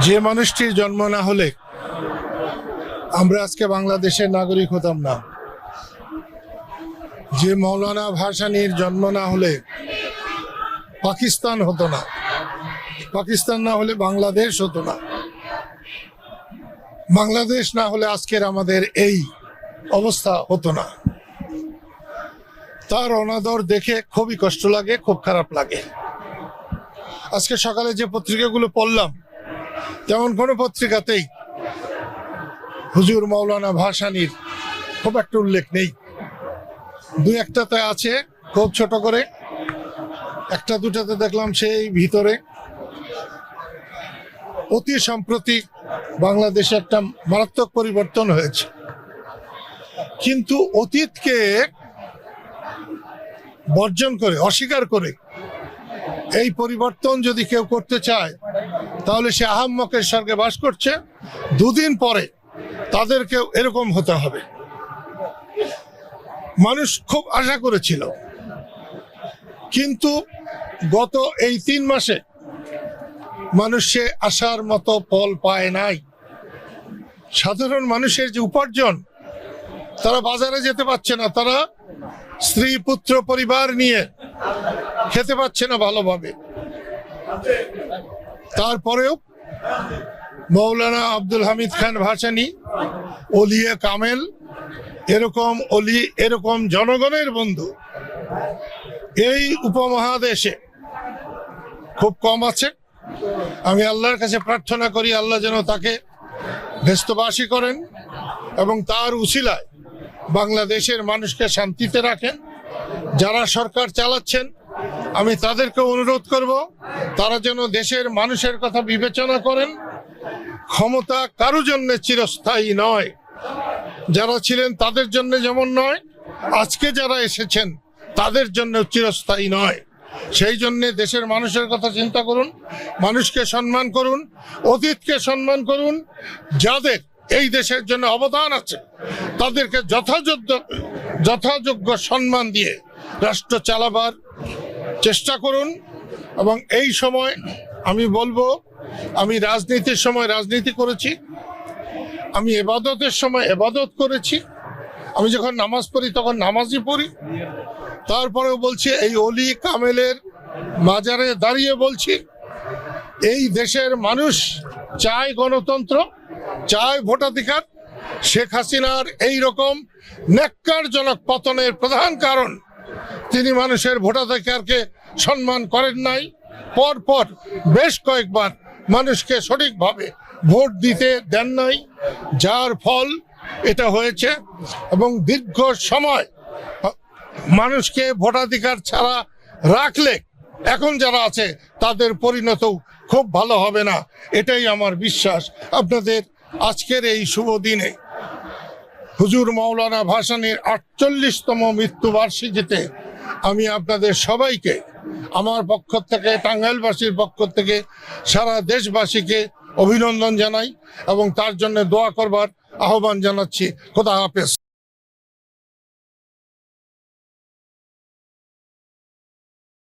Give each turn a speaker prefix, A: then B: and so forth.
A: যে মানুষটির জন্ম না হলে আমরা আজকে বাংলাদেশের নাগরিক হতাম না, যে মৌলানা ভাসানীর জন্ম না হলে পাকিস্তান হতো না, পাকিস্তান না হলে বাংলাদেশ হতো না, বাংলাদেশ না হলে আজকের আমাদের এই অবস্থা হতো না। তার অনাদর দেখে খুবই কষ্ট লাগে, খুব খারাপ লাগে। আজকে সকালে যে পত্রিকাগুলো পড়লাম তেমন কোনো পত্রিকাতেই হুজুর মৌলানা ভাসানীর খুব একটা উল্লেখ নেই। দুই একটাতে আছে খুব ছোট করে, একটা দুটাতে দেখলাম সেই ভিতরে। অতি সম্প্রতি বাংলাদেশে একটা মারাত্মক পরিবর্তন হয়েছে, কিন্তু অতীতকে বর্জন করে, অস্বীকার করে এই পরিবর্তন যদি কেউ করতে চায় তাহলে সে আহাম্মকের স্বর্গে বাস করছে। দুদিন পরে তাদেরকেও এরকম হতে হবে। মানুষ খুব আশা করেছিল, কিন্তু গত এই 3 মাসে মানুষ সে আশার মতো ফল পায় নাই। সাধারণ মানুষের যে উপার্জন, তারা বাজারে যেতে পারছে না, তারা স্ত্রী পুত্র পরিবার নিয়ে খেতে পাচ্ছে না ভালোভাবে। তারপরেও মৌলানা আব্দুল হামিদ খান ভাসানী, ওলিয়ে কামেল, এরকম অলি, এরকম জনগণের বন্ধু এই উপমহাদেশে খুব কম আছে। আমি আল্লাহর কাছে প্রার্থনা করি আল্লাহ যেন তাকে ব্যস্তবাসী করেন এবং তার উসিলায় বাংলাদেশের মানুষকে শান্তিতে রাখেন। যারা সরকার চালাচ্ছেন আমি তাদেরকে অনুরোধ করব তারা যেন দেশের মানুষের কথা বিবেচনা করেন। ক্ষমতা কারো জন্য চিরস্থায়ী নয়, যারা ছিলেন তাদের জন্য যেমন নয়, আজকে যারা এসেছেন তাদের জন্য চিরস্থায়ী নয়। সেই জন্য দেশের মানুষের কথা চিন্তা করুন, মানুষকে সম্মান করুন, অতীতকে সম্মান করুন। যাদের এই দেশের জন্য অবদান আছে তাদেরকে যথাযোগ্য সম্মান দিয়ে রাষ্ট্র চালাবার চেষ্টা করুন। এবং এই সময় আমি বলবো, আমি রাজনীতির সময় রাজনীতি করেছি, আমি এবাদতের সময় এবাদত করেছি, আমি যখন নামাজ পড়ি তখন নামাজই পড়ি। তারপরেও বলছি, এই অলি কামেলের মাজারে দাঁড়িয়ে বলছি, এই দেশের মানুষ চায় গণতন্ত্র, চায় ভোটাধিকার। শেখ হাসিনার এই রকম ন্যাক্কারজনক পতনের প্রধান কারণ তিনি মানুষের ভোটাধিকারকে সম্মান করেন নাই। পরপর বেশ কয়েকবার মানুষকে সঠিকভাবে ভোট দিতে দেন নাই, যার ফল এটা হয়েছে। এবং দীর্ঘ সময় মানুষকে ভোটাধিকার ছাড়া রাখলে এখন যারা আছে তাদের পরিণত খুব ভালো হবে না, এটাই আমার বিশ্বাস। আপনাদের আজকের এই শুভ দিনে হুজুর মৌলানা ভাসানীর 48তম মৃত্যুবার্ষিকীতে আমি আপনাদের সবাইকে আমার পক্ষ থেকে, টাঙ্গাইলবাসীর পক্ষ থেকে সারা দেশবাসীকে অভিনন্দন জানাই এবং তার জন্য দোয়া করবার আহ্বান জানাচ্ছি। খোদা হাফেজ।